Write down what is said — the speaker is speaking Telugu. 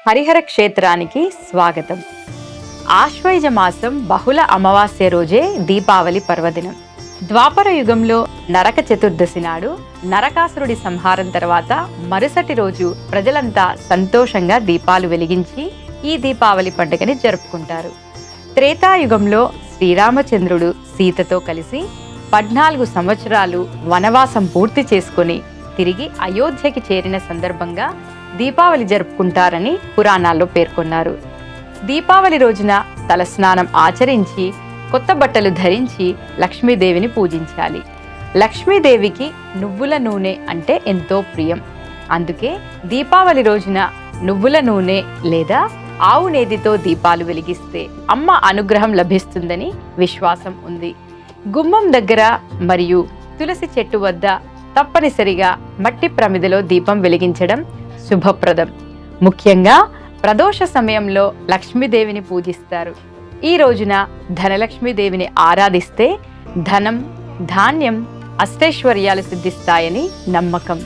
హరిహర క్షేత్రానికి స్వాగతం. ఆశ్వయుజ మాసం బహుళ అమావాస్య రోజే దీపావళి పర్వదినం. ద్వాపర యుగంలో నరక చతుర్దశి నాడు నరకాసురుడి సంహారం తర్వాత మరుసటి రోజు ప్రజలంతా సంతోషంగా దీపాలు వెలిగించి ఈ దీపావళి పండుగని జరుపుకుంటారు. త్రేతాయుగంలో శ్రీరామచంద్రుడు సీతతో కలిసి 14 సంవత్సరాలు వనవాసం పూర్తి చేసుకుని తిరిగి అయోధ్యకి చేరిన సందర్భంగా దీపావళి జరుపుకుంటారని పురాణాల్లో పేర్కొన్నారు. దీపావళి రోజున తలస్నానం ఆచరించి కొత్త బట్టలు ధరించి లక్ష్మీదేవిని పూజించాలి. లక్ష్మీదేవికి నువ్వుల నూనె అంటే ఎంతో ప్రియం. అందుకే దీపావళి రోజున నువ్వుల నూనె లేదా ఆవు నేతితో దీపాలు వెలిగిస్తే అమ్మ అనుగ్రహం లభిస్తుందని విశ్వాసం ఉంది. గుమ్మం దగ్గర మరియు తులసి చెట్టు వద్ద తప్పనిసరిగా మట్టి ప్రమిదలో దీపం వెలిగించడం శుభప్రదం. ముఖ్యంగా ప్రదోష సమయంలో లక్ష్మీదేవిని పూజిస్తారు. ఈ రోజున ధనలక్ష్మీదేవిని ఆరాధిస్తే ధనం, ధాన్యం, అష్టైశ్వర్యాలు సిద్ధిస్తాయని నమ్మకం.